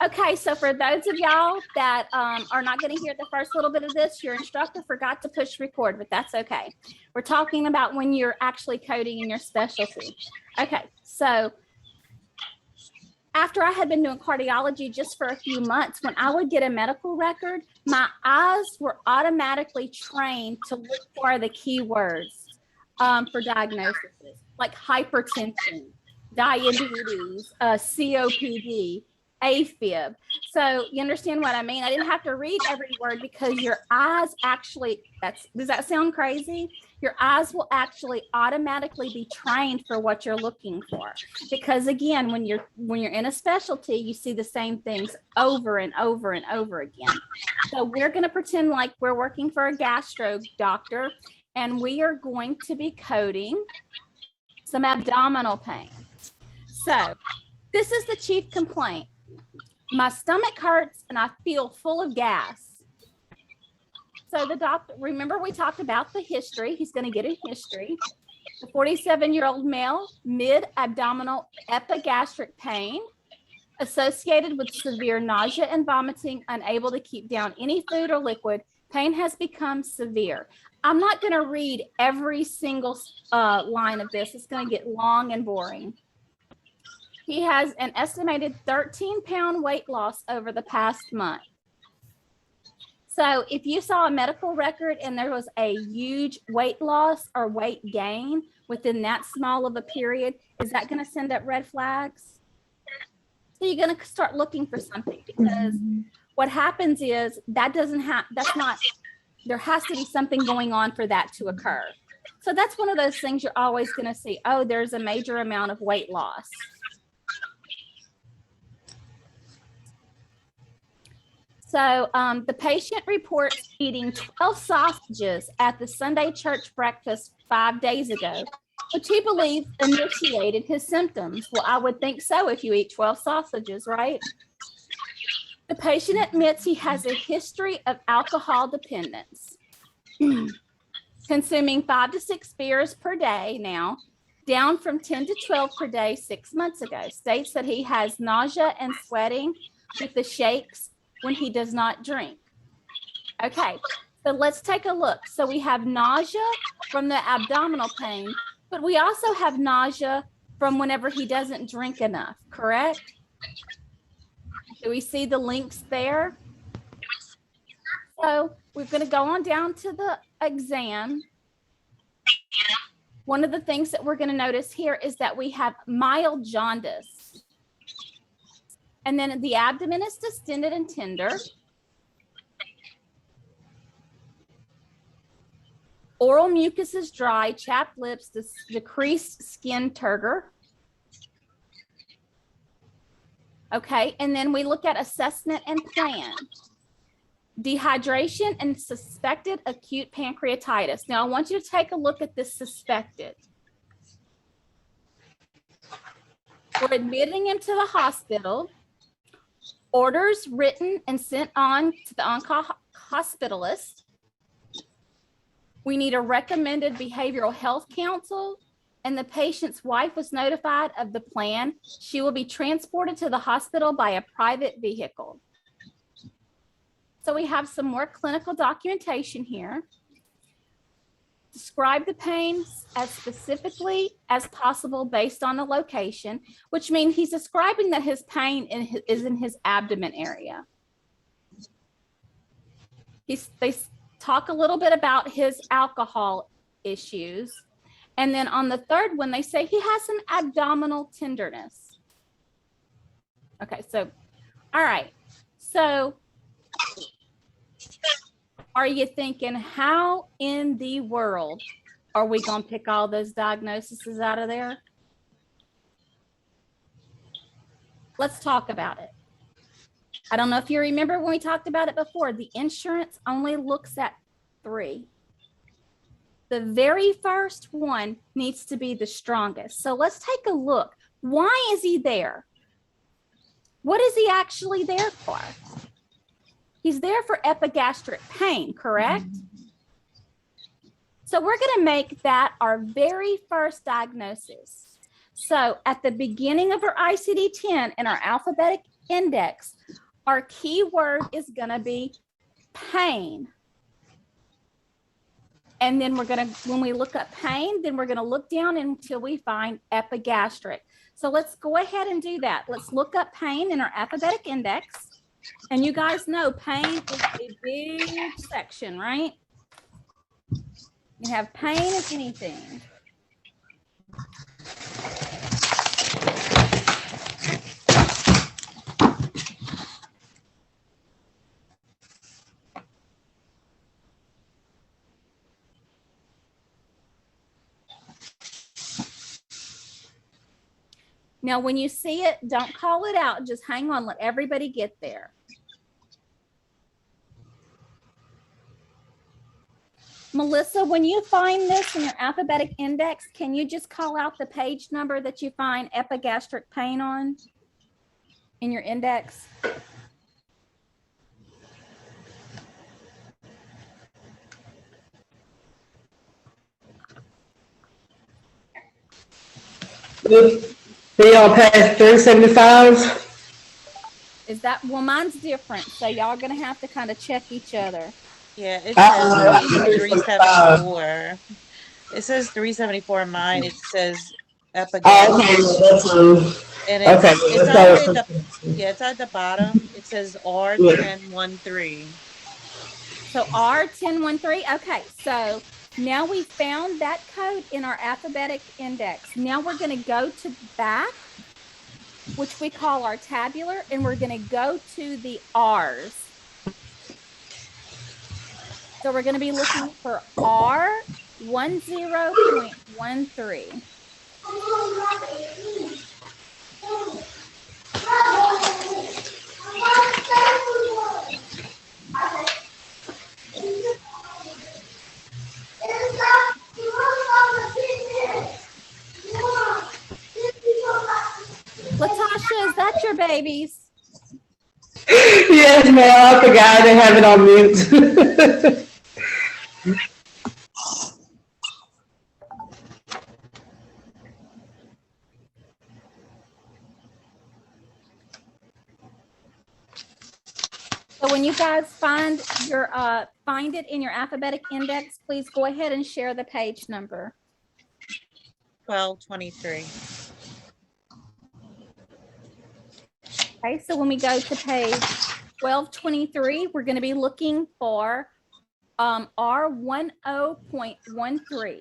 Okay, so for those of y'all that are not going to hear the first little bit of this, your instructor forgot to push record, but that's okay. We're talking about when you're actually coding in your specialty. Okay, so after I had been doing cardiology just for a few months, when I would get a medical record, my eyes were automatically trained to look for the keywords for diagnosis, like hypertension, diabetes, COPD, AFib. So you understand what I mean? I didn't have to read every word because your eyes actually, does that sound crazy? Your eyes will actually automatically be trained for what you're looking for. Because again, when you're in a specialty, you see the same things over and over and over again. So we're going to pretend like we're working for a gastro doctor, and we are going to be coding some abdominal pain. So this is the chief complaint. My stomach hurts and I feel full of gas. So the doctor, remember we talked about the history. He's going to get a history. The 47-year-old male, mid-abdominal epigastric pain associated with severe nausea and vomiting, unable to keep down any food or liquid. Pain has become severe. I'm not going to read every single line of this. It's going to get long and boring. He has an estimated 13-pound weight loss over the past month. So if you saw a medical record and there was a huge weight loss or weight gain within that small of a period, is that going to send up red flags? So you're going to start looking for something, because what happens is there has to be something going on for that to occur. So that's one of those things you're always going to see. Oh, there's a major amount of weight loss. So the patient reports eating 12 sausages at the Sunday church breakfast 5 days ago, which he believes initiated his symptoms. Well, I would think so if you eat 12 sausages, right? The patient admits he has a history of alcohol dependence, consuming 5 to 6 beers per day now, down from 10 to 12 per day 6 months ago. States that he has nausea and sweating with the shakes when he does not drink. Okay, so let's take a look. So we have nausea from the abdominal pain, but we also have nausea from whenever he doesn't drink enough, correct? Do we see the links there? So we're going to go on down to the exam. One of the things that we're going to notice here is that we have mild jaundice. And then the abdomen is distended and tender. Oral mucus is dry, chapped lips, decreased skin turgor. Okay, and then we look at assessment and plan. Dehydration and suspected acute pancreatitis. Now I want you to take a look at this suspected. We're admitting him to the hospital. Orders written and sent on to the hospitalist. We need a recommended behavioral health counsel, and the patient's wife was notified of the plan. She will be transported to the hospital by a private vehicle. So we have some more clinical documentation here. Describe the pain as specifically as possible based on the location, which means he's describing that his pain is in his abdomen area. They talk a little bit about his alcohol issues. And then on the third one, they say he has some abdominal tenderness. Okay, so, all right. So are you thinking, how in the world are we going to pick all those diagnoses out of there? Let's talk about it. I don't know if you remember when we talked about it before, the insurance only looks at 3. The very first one needs to be the strongest. So let's take a look. Why is he there? What is he actually there for? He's there for epigastric pain, correct? So we're going to make that our very first diagnosis. So at the beginning of our ICD-10 in our alphabetic index, our key word is going to be pain. And then we're going to, when we look up pain, then we're going to look down until we find epigastric. So let's go ahead and do that. Let's look up pain in our alphabetic index. And you guys know pain is a big section, right? You have pain as anything. Now, when you see it, don't call it out. Just hang on. Let everybody get there. Melissa, when you find this in your alphabetic index, can you just call out the page number that you find epigastric pain on in your index? They all passed 375. Is that, well, mine's different. So y'all going to have to kind of check each other. Yeah, it says 374. It says 374 in mine. It says epigastric. Oh, okay, that's and okay. It's at the bottom. It says R1013. So R1013. Okay, so now we found that code in our alphabetic index. Now we're going to go to back, which we call our tabular, and we're going to go to the R's. So we're going to be looking for R10.13. Latasha, is that your babies? Yes, ma'am. I forgot to have it on mute. So when you guys find it in your alphabetic index, please go ahead and share the page number. 1223. Okay, so when we go to page 1223, we're going to be looking for R10.13.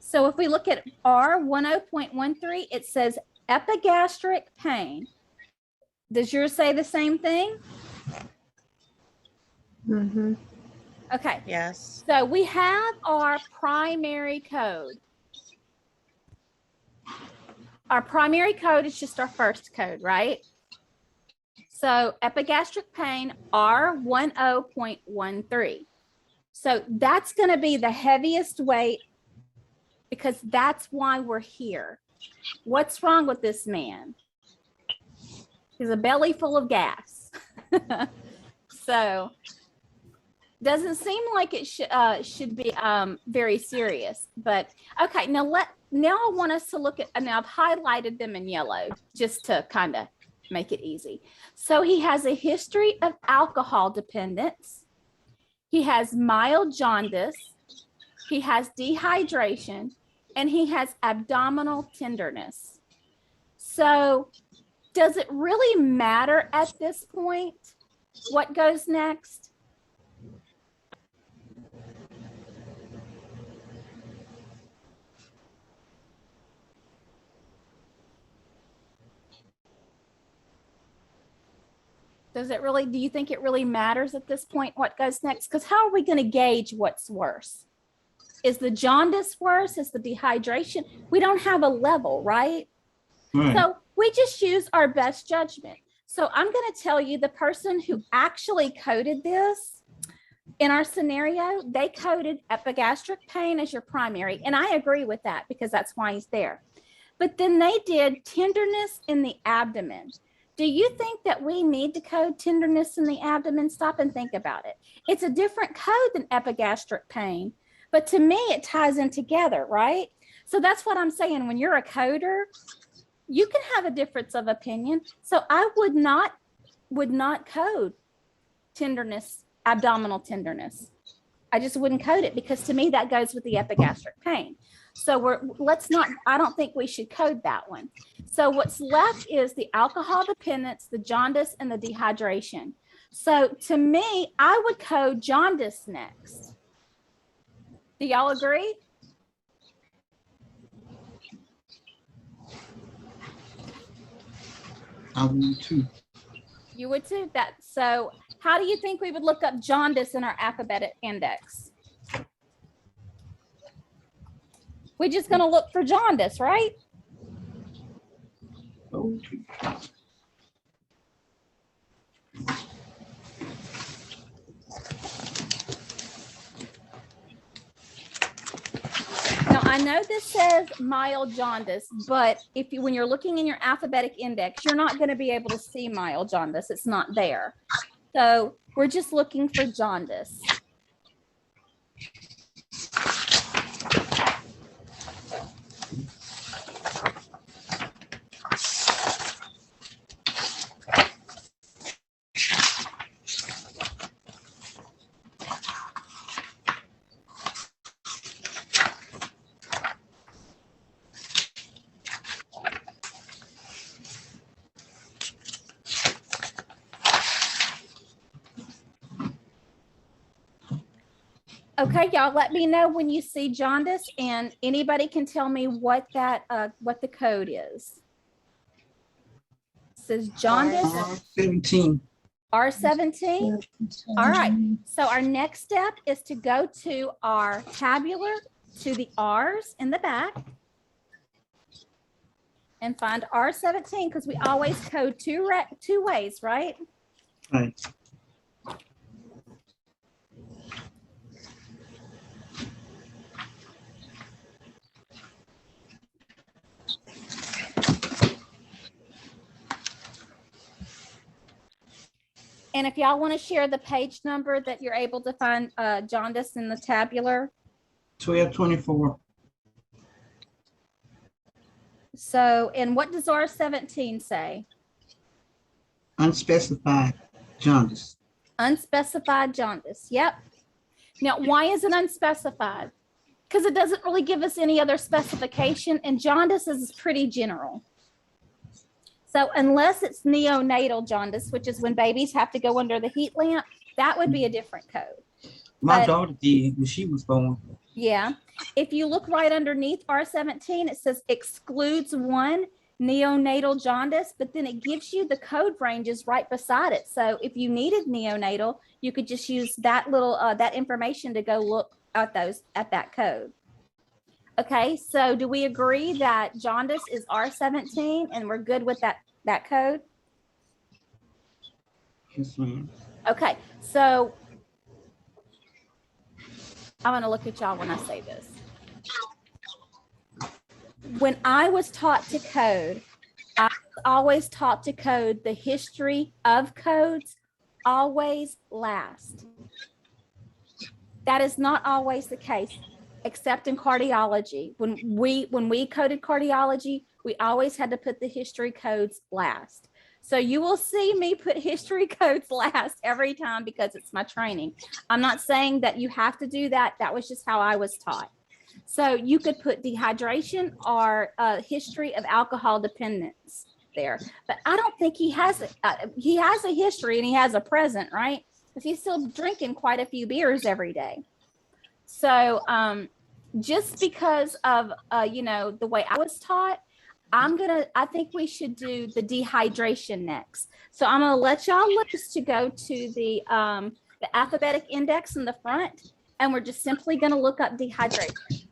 So if we look at R10.13, it says epigastric pain. Does yours say the same thing? Mm-hmm. Okay. Yes. So we have our primary code. Our primary code is just our first code, right? So epigastric pain, R10.13. So that's going to be the heaviest weight because that's why we're here. What's wrong with this man? He's a belly full of gas. So doesn't seem like it should be very serious, but okay. Now I want us to look at, and I've highlighted them in yellow just to kind of make it easy. So he has a history of alcohol dependence. He has mild jaundice. He has dehydration, and he has abdominal tenderness. So does it really matter at this point what goes next? Does it really, do you think it really matters at this point what goes next? Because how are we going to gauge what's worse? Is the jaundice worse? Is the dehydration? We don't have a level, right? So we just use our best judgment. So I'm going to tell you the person who actually coded this in our scenario, they coded epigastric pain as your primary. And I agree with that because that's why he's there. But then they did tenderness in the abdomen. Do you think that we need to code tenderness in the abdomen? Stop and think about it. It's a different code than epigastric pain, but to me, it ties in together, right? So that's what I'm saying. When you're a coder, you can have a difference of opinion. So I would not code tenderness, abdominal tenderness. I just wouldn't code it because to me that goes with the epigastric pain. So I don't think we should code that one. So what's left is the alcohol dependence, the jaundice, and the dehydration. So to me, I would code jaundice next. Do y'all agree? I would too. You would too? So how do you think we would look up jaundice in our alphabetic index? We're just going to look for jaundice, right? Now, I know this says mild jaundice, but when you're looking in your alphabetic index, you're not going to be able to see mild jaundice. It's not there. So we're just looking for jaundice. Okay, y'all, let me know when you see jaundice, and anybody can tell me what the code is. It says jaundice. R17. R17. All right. So our next step is to go to our tabular, to the R's in the back, and find R17 because we always code two ways, right? Right. And if y'all want to share the page number that you're able to find jaundice in the tabular. 1224. So, and what does R17 say? Unspecified jaundice. Unspecified jaundice. Yep. Now, why is it unspecified? Because it doesn't really give us any other specification, and jaundice is pretty general. So unless it's neonatal jaundice, which is when babies have to go under the heat lamp, that would be a different code. My daughter did when she was born. Yeah. If you look right underneath R17, it says excludes one neonatal jaundice, but then it gives you the code ranges right beside it. So if you needed neonatal, you could just use that little that information to go look at that code. Okay, so do we agree that jaundice is R17 and we're good with that code? Yes, ma'am. Okay, so I'm going to look at y'all when I say this. When I was taught to code, I was always taught to code the history of codes always last. That is not always the case, except in cardiology. When we coded cardiology, we always had to put the history codes last. So you will see me put history codes last every time because it's my training. I'm not saying that you have to do that. That was just how I was taught. So you could put dehydration or history of alcohol dependence there. But I don't think he has a history and he has a present, right? Because he's still drinking quite a few beers every day. So just because of, the way I was taught, I think we should do the dehydration next. So I'm gonna let y'all loose to go to the alphabetic index in the front, and we're just simply gonna look up dehydration.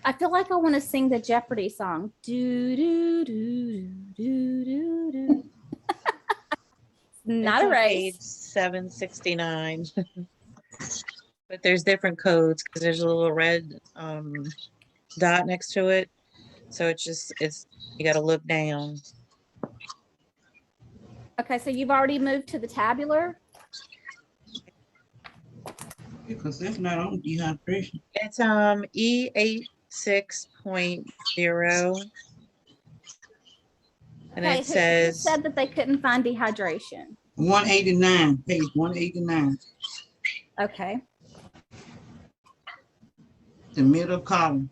I feel like I want to sing the Jeopardy song. Do, do, do, do, do, do. Not It's a on race. page 769. But there's different codes because there's a little red dot next to it. So it's you got to look down. Okay, so you've already moved to the tabular. Because that's not on dehydration. It's E86.0. And Okay, it who says said that they couldn't find dehydration? 189, page 189, Okay. the middle column.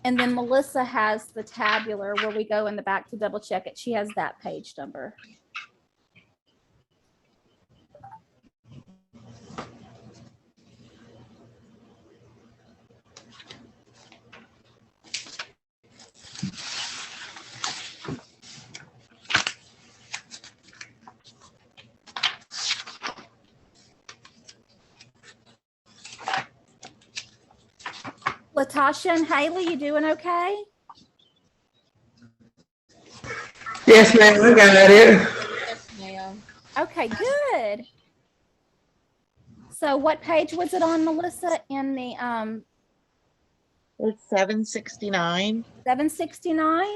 And then Melissa has the tabular where we go in the back to double check it. She has that page number. Latasha and Haley, you doing okay? Yes, ma'am, I got it. yes, ma'am. Okay, good. So what page was it on, Melissa? In the It's 769. 769?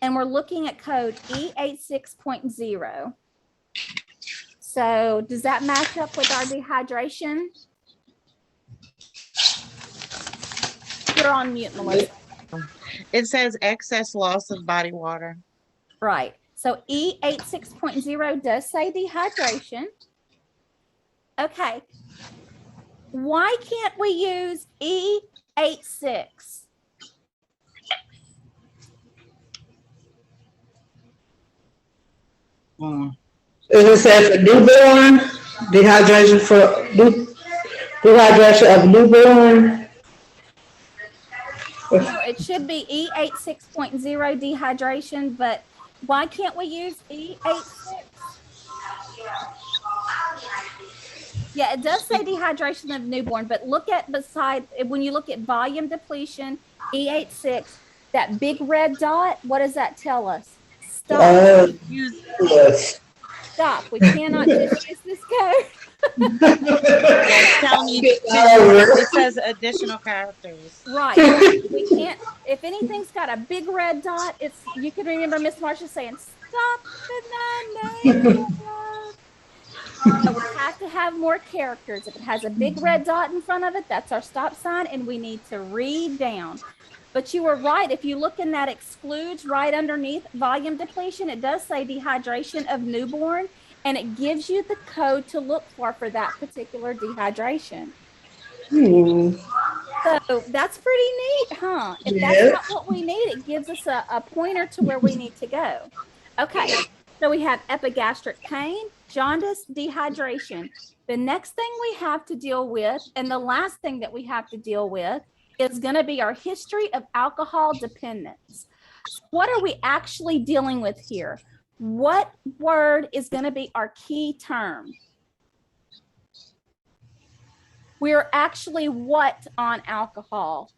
And we're looking at code E86.0. So does that match up with our dehydration? You're on mute, Melissa. It says excess loss of body water. Right. So E86.0 does say dehydration. Okay. Why can't we use E86? It says for newborn, dehydration dehydration of newborn. No, it should be E86.0 dehydration, but why can't we use E86? Yeah, it does say dehydration of newborn, but look at beside, when you look at volume depletion, E86, that big red dot, what does that tell us? Stop. Yes. Stop. We cannot just use this code. It's telling you it says additional characters. Right. We can't, if anything's got a big red dot, it's, you can remember Miss Marcia saying, stop the name. So we have to have more characters. If it has a big red dot in front of it, that's our stop sign, and we need to read down. But you were right. If you look in that excludes right underneath volume depletion, it does say dehydration of newborn, and it gives you the code to look for that particular dehydration. So that's pretty neat, huh? If that's not what we need, it gives us a pointer to where we need to go. Okay, so we have epigastric pain, jaundice, dehydration. The next thing we have to deal with, and the last thing that we have to deal with, is going to be our history of alcohol dependence. What are we actually dealing with here? What word is going to be our key term? We're actually what on alcohol?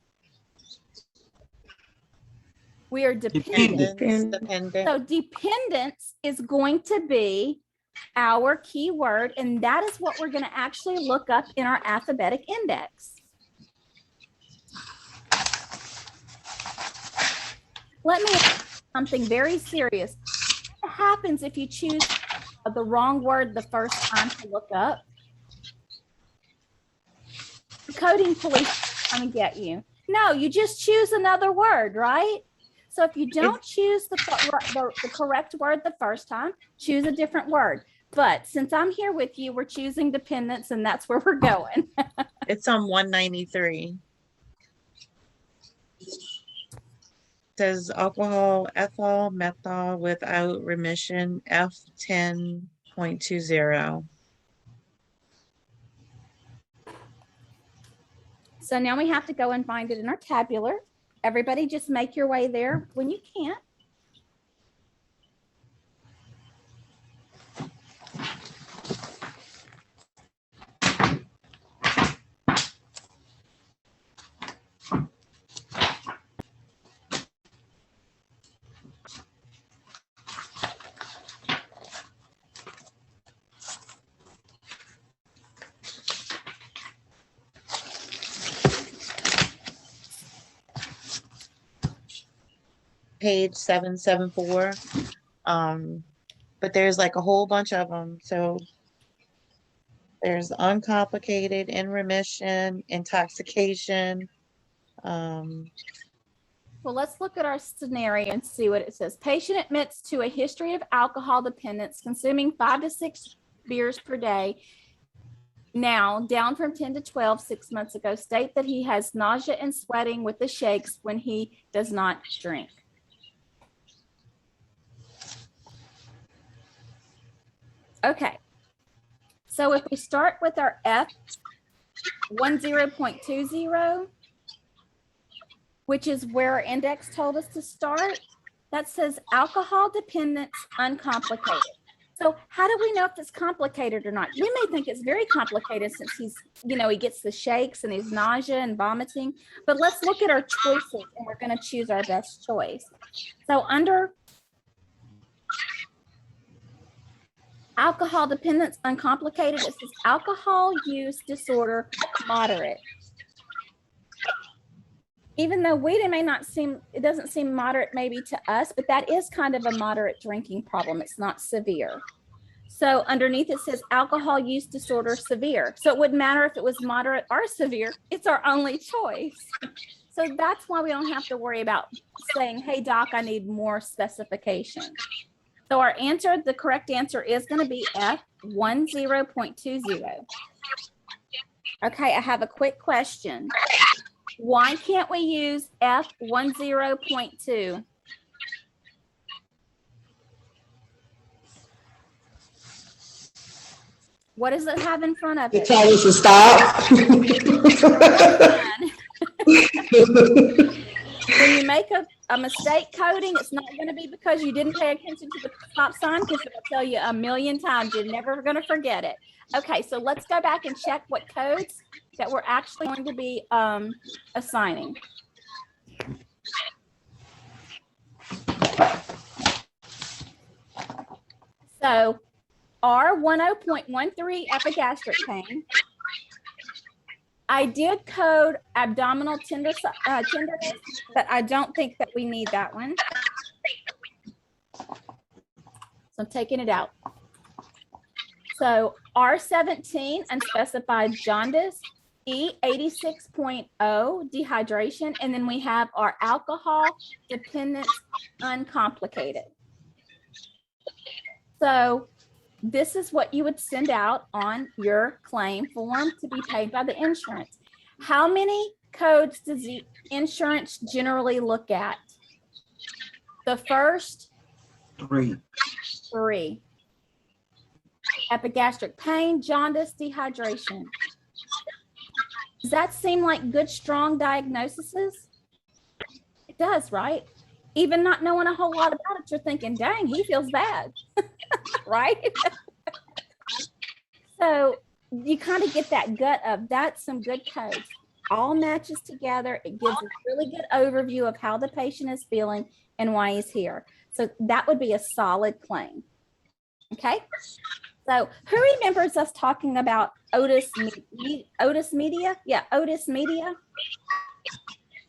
We are dependent. Dependent. So dependence is going to be our key word, and that is what we're going to actually look up in our alphabetic index. Let me ask something very serious. What happens if you choose the wrong word the first time to look up? The coding police come and get you. No, you just choose another word, right? So if you don't choose the correct word the first time, choose a different word. But since I'm here with you, we're choosing dependence, and that's where we're going. It's on 193. Says alcohol, ethyl, methyl without remission, F10.20. So now we have to go and find it in our tabular. Everybody just make your way there when you can. page 774. But there's like a whole bunch of them. So there's uncomplicated, in remission, intoxication. Well, let's look at our scenario and see what it says. Patient admits to a history of alcohol dependence, consuming 5 to 6 beers per day. Now, down from 10 to 12 6 months ago, state that he has nausea and sweating with the shakes when he does not drink. Okay. So if we start with our F 10.20, which is where our index told us to start, that says alcohol dependence uncomplicated. So how do we know if it's complicated or not? We may think it's very complicated since he's, he gets the shakes and he's nausea and vomiting, but let's look at our choices and we're going to choose our best choice. So under alcohol dependence uncomplicated, it says alcohol use disorder moderate. Even though it doesn't seem moderate maybe to us, but that is kind of a moderate drinking problem. It's not severe. So underneath it says alcohol use disorder severe. So it wouldn't matter if it was moderate or severe. It's our only choice. So that's why we don't have to worry about saying, hey, doc, I need more specification. So our answer, the correct answer is going to be F 10.20. Okay, I have a quick question. Why can't we use F 10.2? What does it have in front of It it? tells us to stop. When you make a mistake coding, it's not going to be because you didn't pay attention to the stop sign, because it'll tell you a million times. You're never going to forget it. Okay, so let's go back and check what codes that we're actually going to be assigning. So R10.13 epigastric pain. I did code abdominal tenderness, but I don't think that we need that one. So I'm taking it out. So R17, unspecified jaundice. E86.0, dehydration. And then we have our alcohol dependence uncomplicated. So this is what you would send out on your claim form to be paid by the insurance. How many codes does the insurance generally look at? The first 3. 3. Epigastric pain, jaundice, dehydration. Does that seem like good, strong diagnoses? It does, right? Even not knowing a whole lot about it, you're thinking, dang, he feels bad, right? So you kind of get that gut of that's some good codes. All matches together. It gives a really good overview of how the patient is feeling and why he's here. So that would be a solid claim. Okay. So who remembers us talking about Otis media? Yeah, Otis media.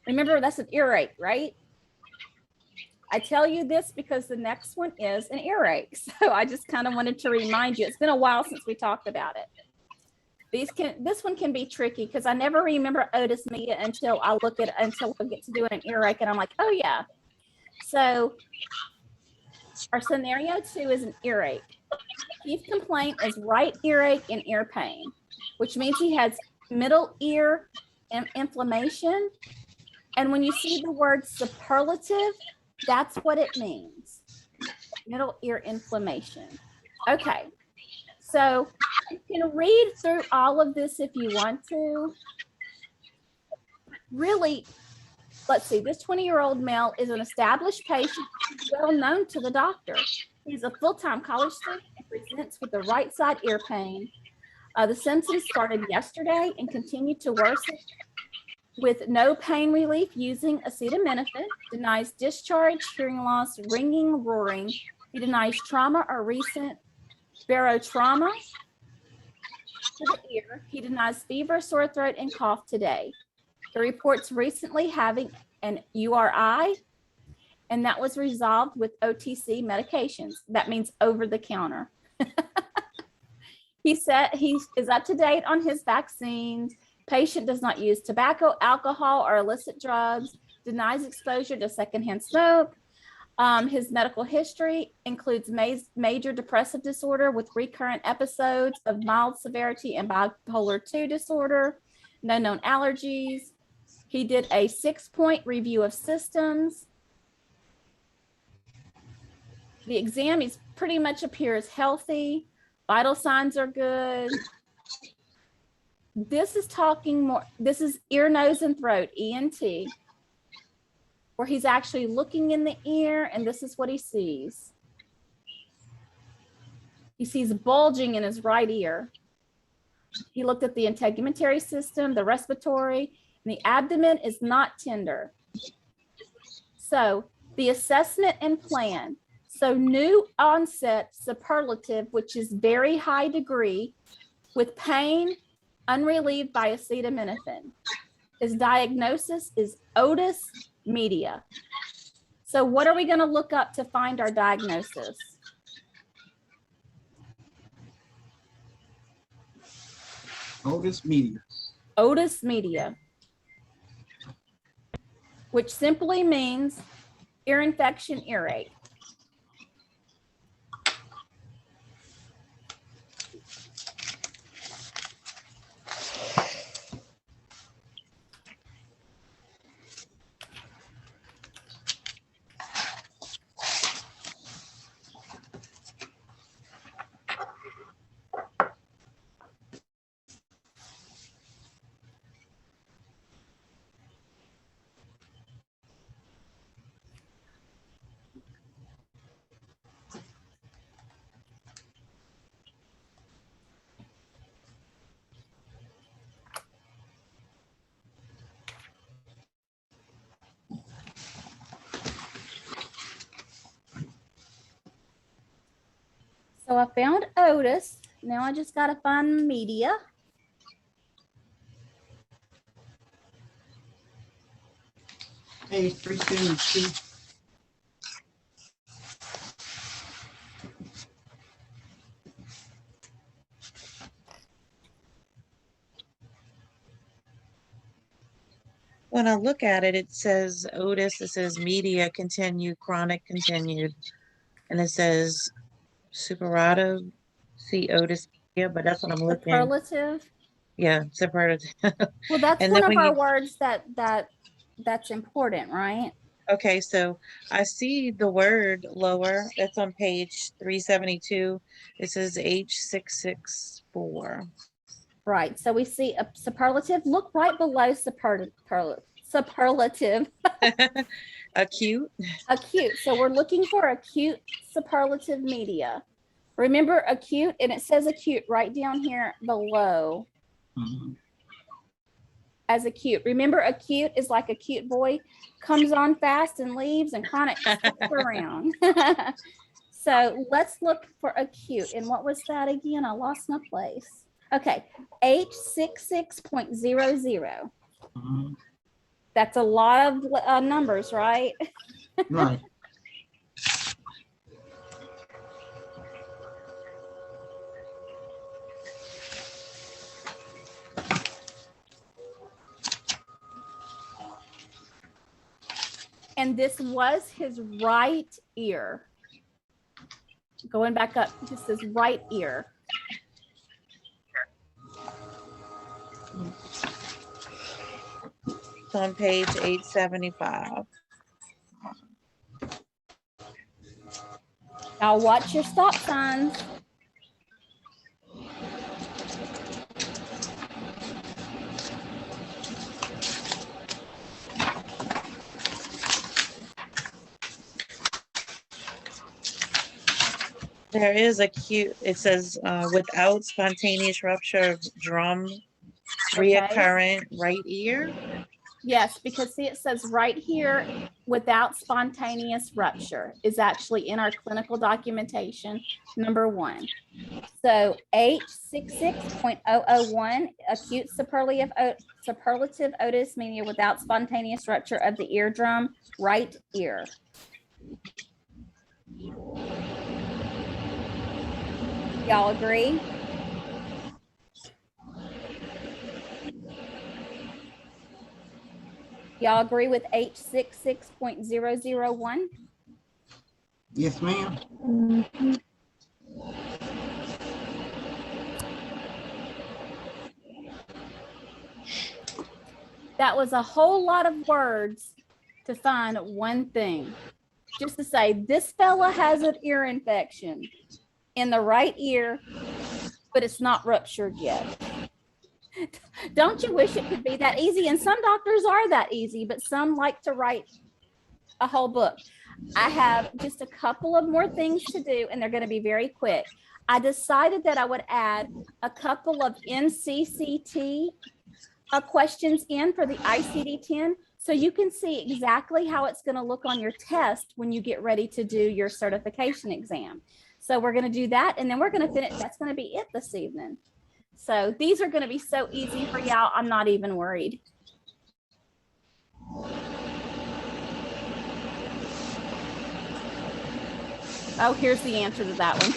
Remember, that's an earache, right? I tell you this because the next one is an earache. So I just kind of wanted to remind you. It's been a while since we talked about it. This one can be tricky because I never remember Otis media until I get to doing an earache and I'm like, oh yeah. So our scenario 2 is an earache. Chief complaint is right earache and ear pain, which means he has middle ear inflammation. And when you see the word superlative, that's what it means. Middle ear inflammation. Okay. So you can read through all of this if you want to. Really, let's see, this 20-year-old male is an established patient, well known to the doctor. He's a full-time college student and presents with the right side ear pain. The symptoms started yesterday and continue to worsen with no pain relief using acetaminophen. Denies discharge, hearing loss, ringing, roaring. He denies trauma or recent barotrauma to the ear. He denies fever, sore throat, and cough today. He reports recently having an URI and that was resolved with OTC medications. That means over the counter. He said he is up to date on his vaccines. Patient does not use tobacco, alcohol, or illicit drugs, denies exposure to secondhand smoke. His medical history includes major depressive disorder with recurrent episodes of mild severity and bipolar 2 disorder, no known allergies. He did a 6-point review of systems. The exam is pretty much appears healthy. Vital signs are good. This is talking more, this is ear, nose, and throat, ENT, where he's actually looking in the ear, and this is what he sees. He sees bulging in his right ear. He looked at the integumentary system, the respiratory, and the abdomen is not tender. So the assessment and plan. So new onset superlative, which is very high degree with pain unrelieved by acetaminophen. His diagnosis is otis media. So what are we going to look up to find our diagnosis? Otis media. Otis media, which simply means ear infection, earache. So I found otis. Now I just got to find media. Page 372. When I look at it, it says Otis, it says media continued, chronic continued, and it says superative, see Otis media, but that's what I'm looking. Superlative. Yeah, superlative. Well, that's And one then of when our you- words that's important, right? Okay, so I see the word lower. That's on page 372. It says H664. Right. So we see a superlative. Look right below superlative. Acute. Acute. So we're looking for acute superlative media. Remember acute, and it says acute right down here below Mhm. as acute. Remember acute is like a cute boy, comes on fast and leaves, and chronic sticks around. So let's look for acute. And what was that again? I lost my place. Okay, H66.00. Mhm. That's a lot of numbers, right? Right. And this was his right ear. Going back up, this is right ear. It's on page 875. Now watch your stop signs. There is acute, it says without spontaneous rupture of drum, Okay. reoccurrent right ear. Yes, because see, it says right here, without spontaneous rupture is actually in our clinical documentation, number 1. So H66.001, acute superlative otis media without spontaneous rupture of the eardrum, right ear. Y'all agree? Y'all agree with H66.001? Yes, ma'am. That was a whole lot of words to find one thing. Just to say, this fella has an ear infection in the right ear, but it's not ruptured yet. Don't you wish it could be that easy? And some doctors are that easy, but some like to write a whole book. I have just a couple of more things to do, and they're going to be very quick. I decided that I would add a couple of NCCT questions in for the ICD-10, so you can see exactly how it's going to look on your test when you get ready to do your certification exam. So we're going to do that, and then we're going to finish. That's going to be it this evening. So these are going to be so easy for y'all. I'm not even worried. Oh, here's the answer to that one.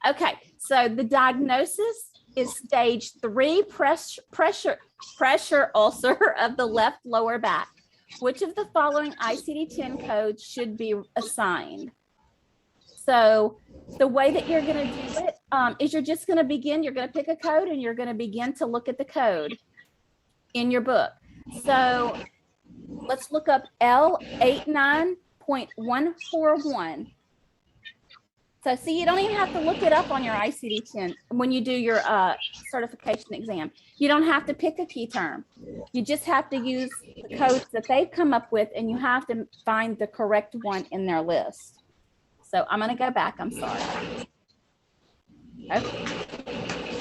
Okay, so the diagnosis is stage 3 pressure ulcer of the left lower back. Which of the following ICD-10 codes should be assigned? So the way that you're going to do it is you're just going to begin, you're going to pick a code and you're going to begin to look at the code in your book. So let's look up L89.141. So see, you don't even have to look it up on your ICD-10 when you do your certification exam. You don't have to pick a key term. You just have to use the codes that they've come up with, and you have to find the correct one in their list. So I'm going to go back. I'm sorry. Okay.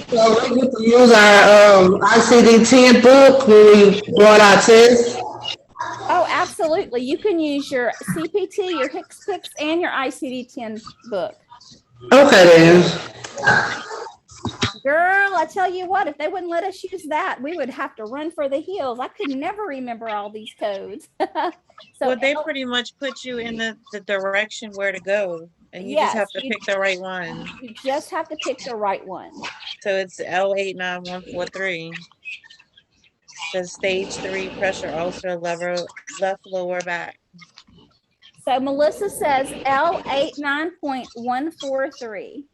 So we get to use our ICD-10 book when we doing our test. Oh, absolutely. You can use your CPT, your HCPCS, and your ICD-10 book. Okay then. Girl, I tell you what, if they wouldn't let us use that, we would have to run for the hills. I could never remember all these codes. So Well, they pretty much put you in the direction where to go, and you just yes, have to pick the right one. you just have to pick the right one. So it's L89143. Says stage 3 pressure ulcer left lower back. So Melissa says L89.143.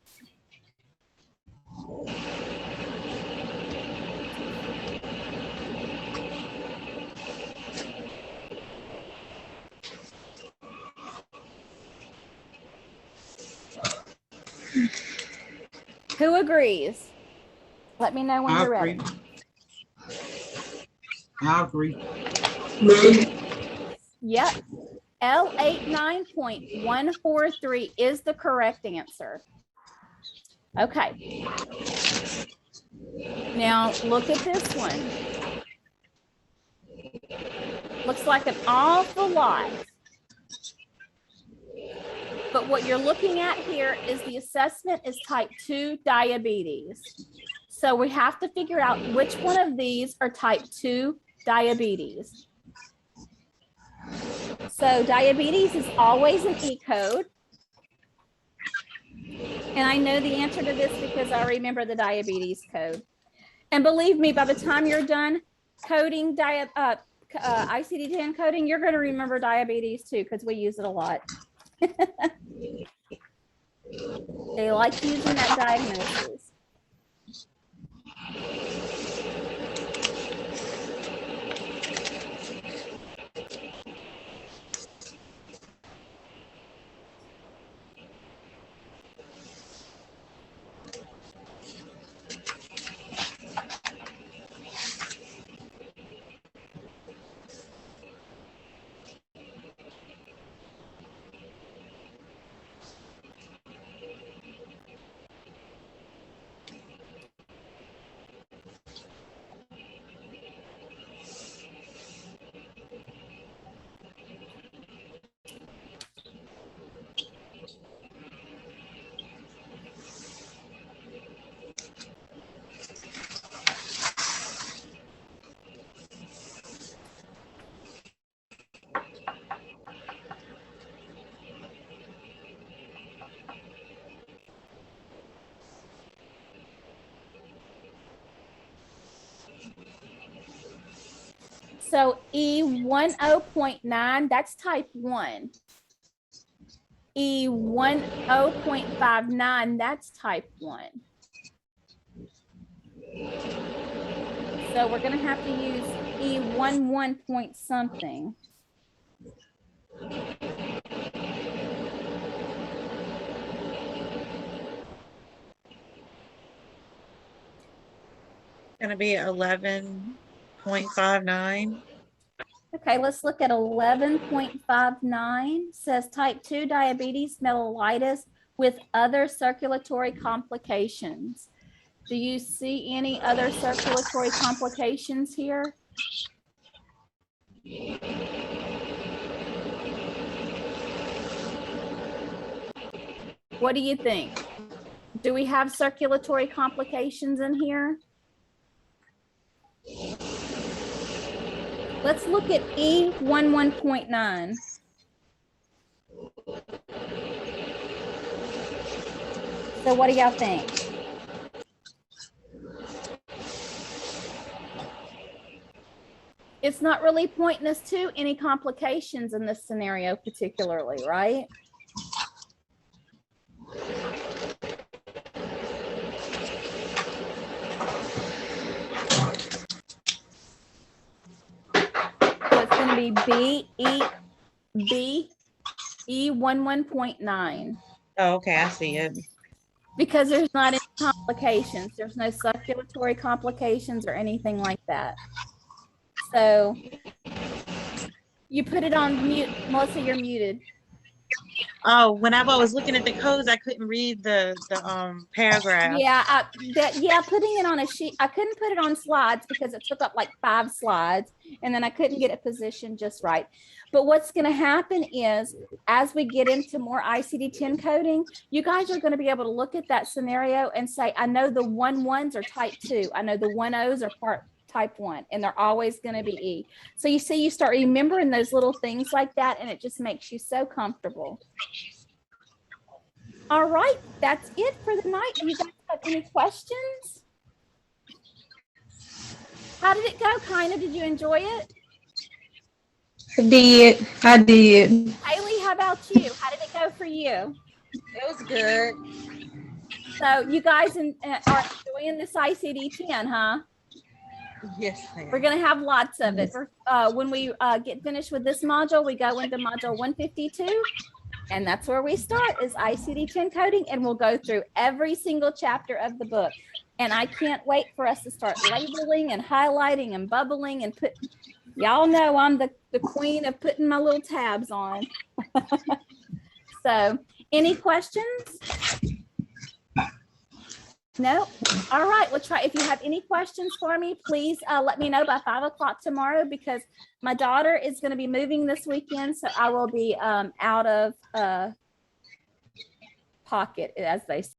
Who agrees? Let me know when I you're agree. ready. I agree. Me. Yep. L89.143 is the correct answer. Okay. Now look at this one. Looks like an awful lot. But what you're looking at here is the assessment is type 2 diabetes. So we have to figure out which one of these are type 2 diabetes. So diabetes is always an E code. And I know the answer to this because I remember the diabetes code. And believe me, by the time you're done coding ICD-10 coding, you're going to remember diabetes too, because we use it a lot. They like using that diagnosis. So E10.9, that's type 1. E10.59, that's type 1. So we're going to have to use E11 point something. Gonna be 11.59. Okay, let's look at 11.59. Says type 2 diabetes mellitus with other circulatory complications. Do you see any other circulatory complications here? What do you think? Do we have circulatory complications in here? Let's look at E11.9. So what do y'all think? It's not really pointing us to any complications in this scenario particularly, right? So it's going to be E11.9. Oh, okay, I see it. Because there's not any complications. There's no circulatory complications or anything like that. So you put it on mute. Melissa, you're muted. Oh, when I was looking at the codes, I couldn't read the paragraph. Yeah, putting it on a sheet. I couldn't put it on slides because it took up like 5 slides, and then I couldn't get it positioned just right. But what's going to happen is, as we get into more ICD-10 coding, you guys are going to be able to look at that scenario and say, I know the 1-1s are type 2. I know the 1-0s are type 1, and they're always going to be E. So you see, you start remembering those little things like that, and it just makes you so comfortable. All right, that's it for the night. Do you guys have any questions? How did it go, Kinda? Did you enjoy it? I did. Haley, how about you? How did it go for you? It was good. So you guys are enjoying this ICD-10, huh? Yes, ma'am. We're going to have lots of it. When we get finished with this module, we go into module 152, and that's where we start, is ICD-10 coding, and we'll go through every single chapter of the book. And I can't wait for us to start labeling and highlighting and bubbling and put. Y'all know I'm the queen of putting my little tabs on. So, any questions? No? All right, we'll try. If you have any questions for me, please let me know by 5 o'clock tomorrow, because my daughter is going to be moving this weekend, so I will be out of pocket, as they say.